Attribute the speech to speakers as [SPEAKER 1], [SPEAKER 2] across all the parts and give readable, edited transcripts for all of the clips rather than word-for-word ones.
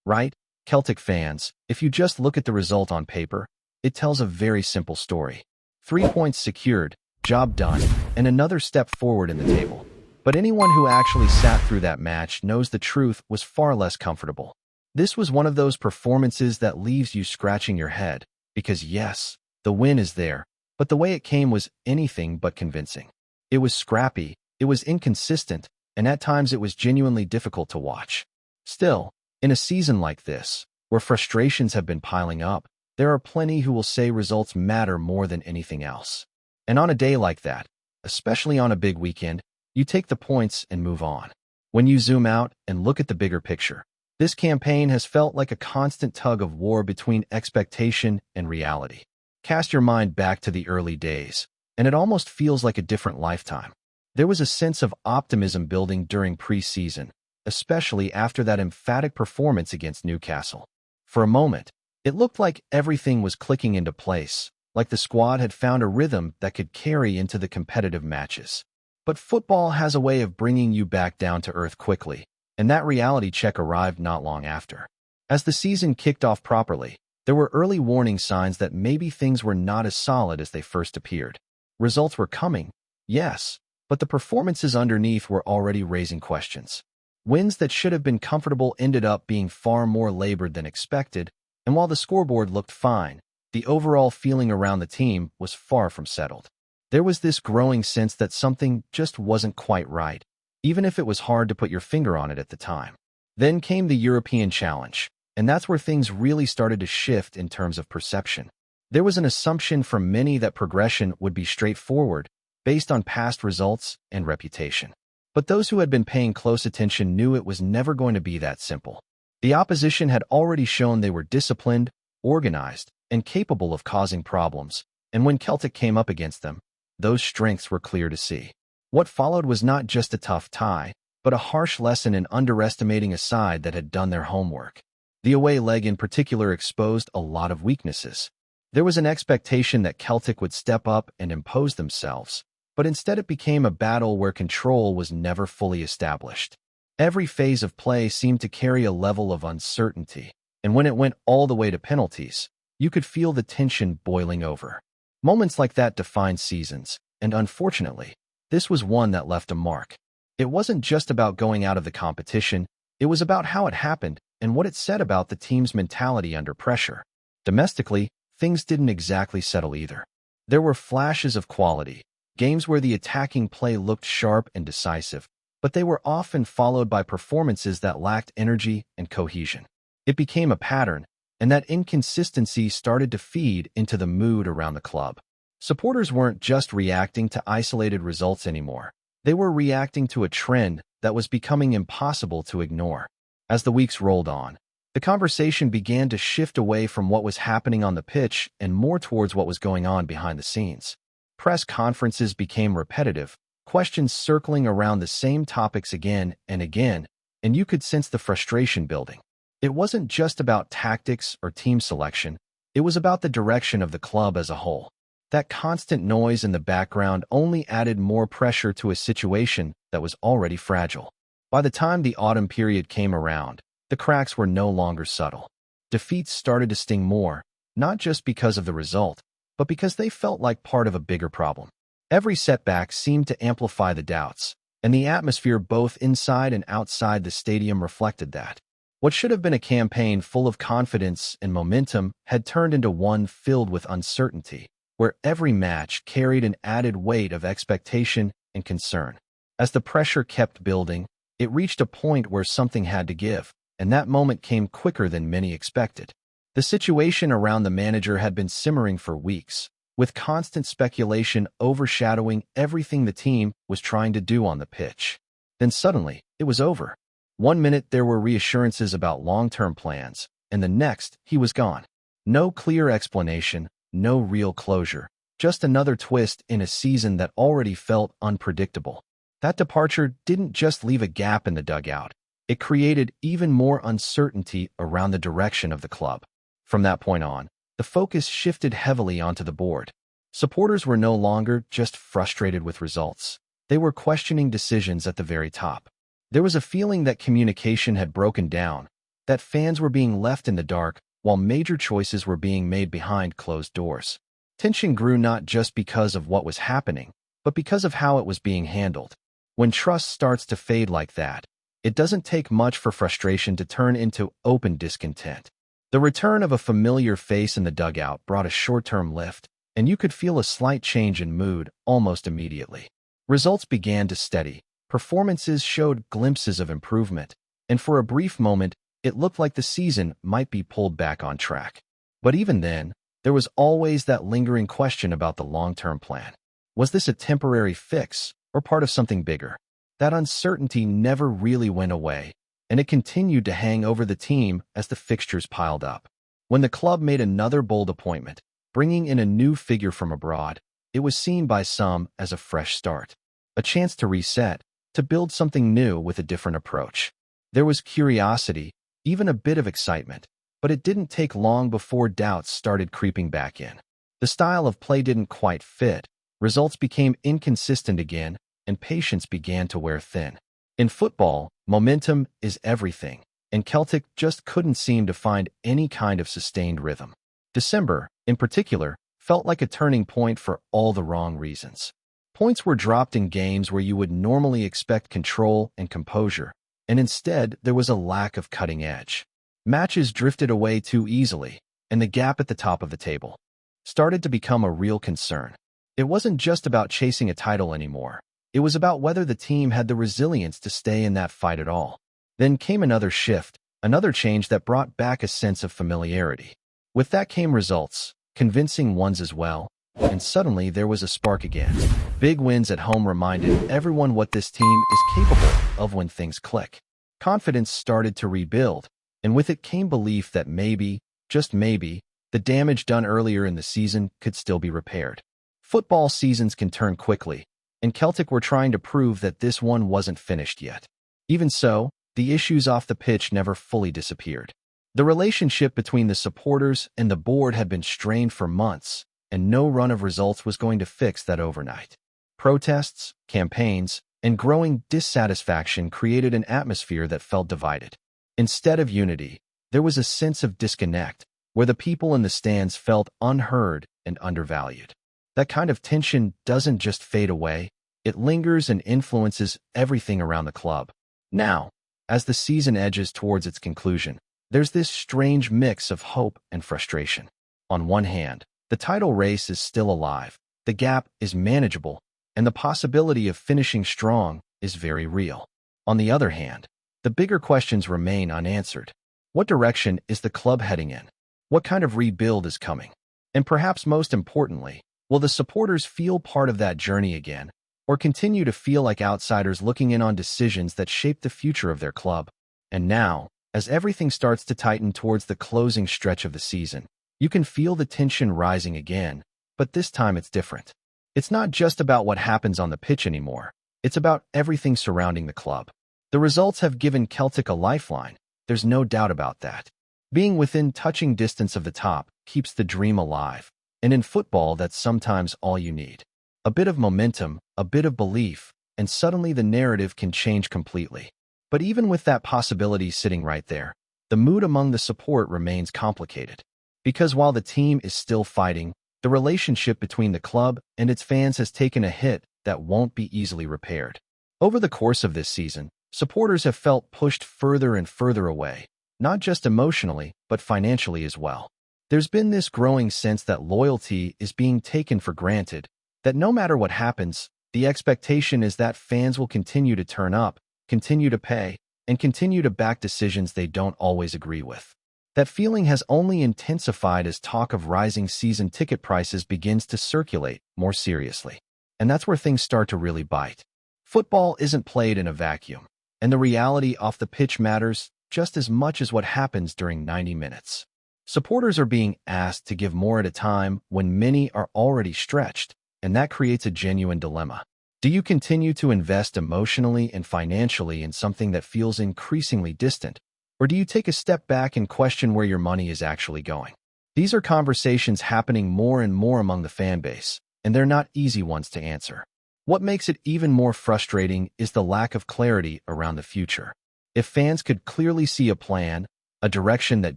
[SPEAKER 1] right? Celtic fans, if you just look at the result on paper, it tells a very simple story. 3 points secured, job done, and another step forward in the table. But anyone who actually sat through that match knows the truth was far less comfortable. This was one of those performances that leaves you scratching your head, because yes, the win is there, but the way it came was anything but convincing. It was scrappy, it was inconsistent, and at times it was genuinely difficult to watch. Still, in a season like this, where frustrations have been piling up, there are plenty who will say results matter more than anything else. And on a day like that, especially on a big weekend, you take the points and move on. When you zoom out and look at the bigger picture, this campaign has felt like a constant tug of war between expectation and reality. Cast your mind back to the early days, and it almost feels like a different lifetime. There was a sense of optimism building during preseason, especially after that emphatic performance against Newcastle. For a moment, it looked like everything was clicking into place, like the squad had found a rhythm that could carry into the competitive matches. But football has a way of bringing you back down to earth quickly, and that reality check arrived not long after. As the season kicked off properly, there were early warning signs that maybe things were not as solid as they first appeared. Results were coming, yes, but the performances underneath were already raising questions. Wins that should have been comfortable ended up being far more labored than expected, and while the scoreboard looked fine, the overall feeling around the team was far from settled. There was this growing sense that something just wasn't quite right, even if it was hard to put your finger on it at the time. Then came the European challenge, and that's where things really started to shift in terms of perception. There was an assumption from many that progression would be straightforward, based on past results and reputation. But those who had been paying close attention knew it was never going to be that simple. The opposition had already shown they were disciplined, organized, and capable of causing problems, and when Celtic came up against them, those strengths were clear to see. What followed was not just a tough tie, but a harsh lesson in underestimating a side that had done their homework. The away leg in particular exposed a lot of weaknesses. There was an expectation that Celtic would step up and impose themselves, but instead it became a battle where control was never fully established. Every phase of play seemed to carry a level of uncertainty, and when it went all the way to penalties, you could feel the tension boiling over. Moments like that define seasons, and unfortunately, this was one that left a mark. It wasn't just about going out of the competition, it was about how it happened and what it said about the team's mentality under pressure. Domestically, things didn't exactly settle either. There were flashes of quality, games where the attacking play looked sharp and decisive, but they were often followed by performances that lacked energy and cohesion. It became a pattern, and that inconsistency started to feed into the mood around the club. Supporters weren't just reacting to isolated results anymore. They were reacting to a trend that was becoming impossible to ignore. As the weeks rolled on, the conversation began to shift away from what was happening on the pitch and more towards what was going on behind the scenes. Press conferences became repetitive, questions circling around the same topics again and again, and you could sense the frustration building. It wasn't just about tactics or team selection, it was about the direction of the club as a whole. That constant noise in the background only added more pressure to a situation that was already fragile. By the time the autumn period came around, the cracks were no longer subtle. Defeats started to sting more, not just because of the result, but because they felt like part of a bigger problem. Every setback seemed to amplify the doubts, and the atmosphere both inside and outside the stadium reflected that. What should have been a campaign full of confidence and momentum had turned into one filled with uncertainty, where every match carried an added weight of expectation and concern. As the pressure kept building, it reached a point where something had to give, and that moment came quicker than many expected. The situation around the manager had been simmering for weeks, with constant speculation overshadowing everything the team was trying to do on the pitch. Then suddenly, it was over. One minute there were reassurances about long-term plans, and the next, he was gone. No clear explanation, no real closure, just another twist in a season that already felt unpredictable. That departure didn't just leave a gap in the dugout. It created even more uncertainty around the direction of the club. From that point on, the focus shifted heavily onto the board. Supporters were no longer just frustrated with results. They were questioning decisions at the very top. There was a feeling that communication had broken down, that fans were being left in the dark while major choices were being made behind closed doors. Tension grew not just because of what was happening, but because of how it was being handled. When trust starts to fade like that, it doesn't take much for frustration to turn into open discontent. The return of a familiar face in the dugout brought a short-term lift, and you could feel a slight change in mood almost immediately. Results began to steady, performances showed glimpses of improvement, and for a brief moment, it looked like the season might be pulled back on track. But even then, there was always that lingering question about the long-term plan. Was this a temporary fix or part of something bigger? That uncertainty never really went away, and it continued to hang over the team as the fixtures piled up. When the club made another bold appointment, bringing in a new figure from abroad, it was seen by some as a fresh start, a chance to reset, to build something new with a different approach. There was curiosity, even a bit of excitement, but it didn't take long before doubts started creeping back in. The style of play didn't quite fit, results became inconsistent again, and patience began to wear thin. In football, momentum is everything, and Celtic just couldn't seem to find any kind of sustained rhythm. December, in particular, felt like a turning point for all the wrong reasons. Points were dropped in games where you would normally expect control and composure, and instead there was a lack of cutting edge. Matches drifted away too easily, and the gap at the top of the table started to become a real concern. It wasn't just about chasing a title anymore. It was about whether the team had the resilience to stay in that fight at all. Then came another shift, another change that brought back a sense of familiarity. With that came results, convincing ones as well, and suddenly there was a spark again. Big wins at home reminded everyone what this team is capable of when things click. Confidence started to rebuild, and with it came belief that maybe, just maybe, the damage done earlier in the season could still be repaired. Football seasons can turn quickly, and Celtic were trying to prove that this one wasn't finished yet. Even so, the issues off the pitch never fully disappeared. The relationship between the supporters and the board had been strained for months, and no run of results was going to fix that overnight. Protests, campaigns, and growing dissatisfaction created an atmosphere that felt divided. Instead of unity, there was a sense of disconnect, where the people in the stands felt unheard and undervalued. That kind of tension doesn't just fade away, it lingers and influences everything around the club. Now, as the season edges towards its conclusion, there's this strange mix of hope and frustration. On one hand, the title race is still alive, the gap is manageable, and the possibility of finishing strong is very real. On the other hand, the bigger questions remain unanswered. What direction is the club heading in? What kind of rebuild is coming? And perhaps most importantly, will the supporters feel part of that journey again, or continue to feel like outsiders looking in on decisions that shape the future of their club? And now, as everything starts to tighten towards the closing stretch of the season, you can feel the tension rising again, but this time it's different. It's not just about what happens on the pitch anymore, it's about everything surrounding the club. The results have given Celtic a lifeline, there's no doubt about that. Being within touching distance of the top keeps the dream alive, and in football that's sometimes all you need. A bit of momentum, a bit of belief, and suddenly the narrative can change completely. But even with that possibility sitting right there, the mood among the support remains complicated. Because while the team is still fighting, the relationship between the club and its fans has taken a hit that won't be easily repaired. Over the course of this season, supporters have felt pushed further and further away, not just emotionally, but financially as well. There's been this growing sense that loyalty is being taken for granted, that no matter what happens, the expectation is that fans will continue to turn up, continue to pay, and continue to back decisions they don't always agree with. That feeling has only intensified as talk of rising season ticket prices begins to circulate more seriously. And that's where things start to really bite. Football isn't played in a vacuum, and the reality off the pitch matters just as much as what happens during 90 minutes. Supporters are being asked to give more at a time when many are already stretched, and that creates a genuine dilemma. Do you continue to invest emotionally and financially in something that feels increasingly distant, or do you take a step back and question where your money is actually going? These are conversations happening more and more among the fan base, and they're not easy ones to answer. What makes it even more frustrating is the lack of clarity around the future. If fans could clearly see a plan, a direction that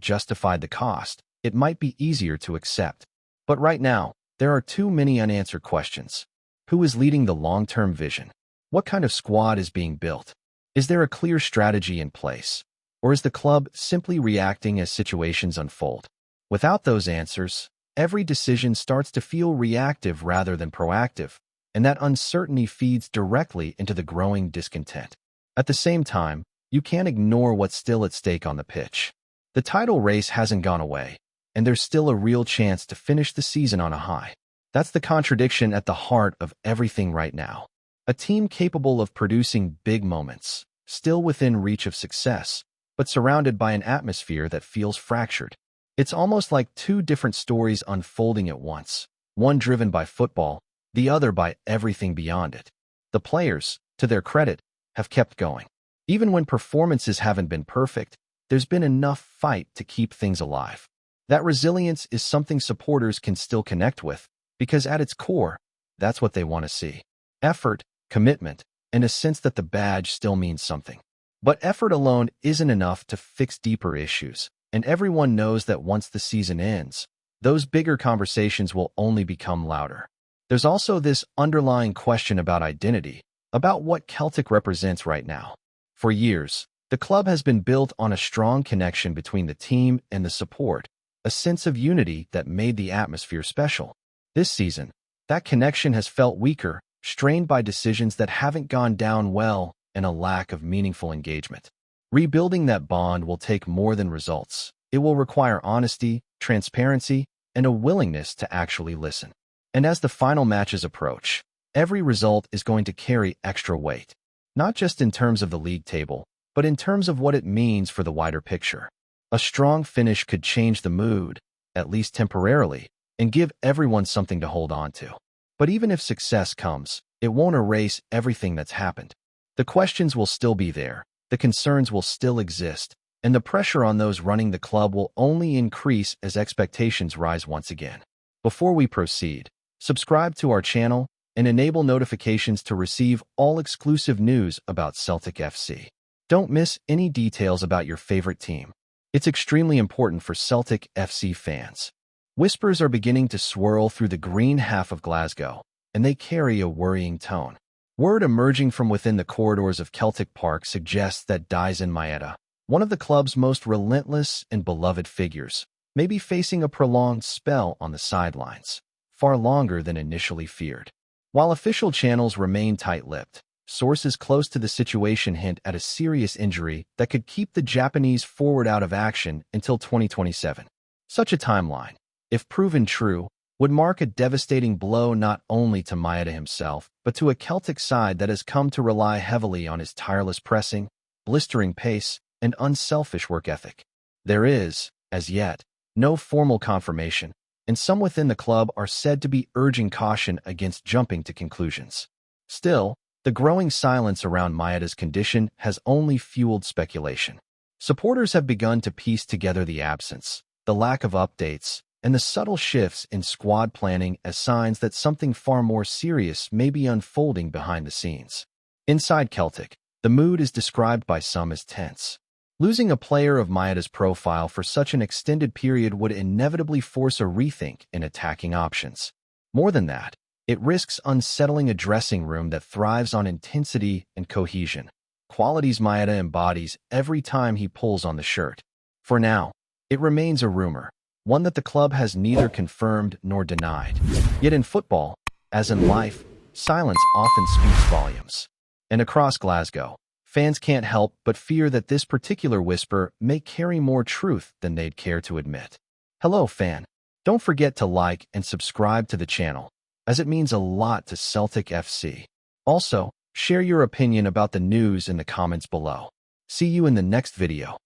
[SPEAKER 1] justified the cost, it might be easier to accept. But right now, there are too many unanswered questions. Who is leading the long-term vision? What kind of squad is being built? Is there a clear strategy in place? Or is the club simply reacting as situations unfold? Without those answers, every decision starts to feel reactive rather than proactive, and that uncertainty feeds directly into the growing discontent. At the same time, you can't ignore what's still at stake on the pitch. The title race hasn't gone away, and there's still a real chance to finish the season on a high. That's the contradiction at the heart of everything right now. A team capable of producing big moments, still within reach of success, but surrounded by an atmosphere that feels fractured. It's almost like two different stories unfolding at once, one driven by football, the other by everything beyond it. The players, to their credit, have kept going. Even when performances haven't been perfect, there's been enough fight to keep things alive. That resilience is something supporters can still connect with, because at its core, that's what they want to see. Effort, commitment, and a sense that the badge still means something. But effort alone isn't enough to fix deeper issues, and everyone knows that once the season ends, those bigger conversations will only become louder. There's also this underlying question about identity, about what Celtic represents right now. For years, the club has been built on a strong connection between the team and the support, a sense of unity that made the atmosphere special. This season, that connection has felt weaker, strained by decisions that haven't gone down well and a lack of meaningful engagement. Rebuilding that bond will take more than results. It will require honesty, transparency, and a willingness to actually listen. And as the final matches approach, every result is going to carry extra weight, not just in terms of the league table, but in terms of what it means for the wider picture. A strong finish could change the mood, at least temporarily, and give everyone something to hold on to. But even if success comes, it won't erase everything that's happened. The questions will still be there, the concerns will still exist, and the pressure on those running the club will only increase as expectations rise once again. Before we proceed, subscribe to our channel and enable notifications to receive all exclusive news about Celtic FC. Don't miss any details about your favorite team. It's extremely important for Celtic FC fans. Whispers are beginning to swirl through the green half of Glasgow, and they carry a worrying tone. Word emerging from within the corridors of Celtic Park suggests that MAEDA, one of the club's most relentless and beloved figures, may be facing a prolonged spell on the sidelines, far longer than initially feared. While official channels remain tight-lipped, sources close to the situation hint at a serious injury that could keep the Japanese forward out of action until 2027. Such a timeline, if proven true, would mark a devastating blow not only to MAEDA himself, but to a Celtic side that has come to rely heavily on his tireless pressing, blistering pace, and unselfish work ethic. There is, as yet, no formal confirmation, and some within the club are said to be urging caution against jumping to conclusions. Still, the growing silence around MAEDA's condition has only fueled speculation. Supporters have begun to piece together the absence, the lack of updates, and the subtle shifts in squad planning as signs that something far more serious may be unfolding behind the scenes. Inside Celtic, the mood is described by some as tense. Losing a player of MAEDA's profile for such an extended period would inevitably force a rethink in attacking options. More than that, it risks unsettling a dressing room that thrives on intensity and cohesion, qualities MAEDA embodies every time he pulls on the shirt. For now, it remains a rumor, one that the club has neither confirmed nor denied. Yet in football, as in life, silence often speaks volumes. And across Glasgow, fans can't help but fear that this particular whisper may carry more truth than they'd care to admit. Hello, fan. Don't forget to like and subscribe to the channel, as it means a lot to Celtic FC. Also, share your opinion about the news in the comments below. See you in the next video.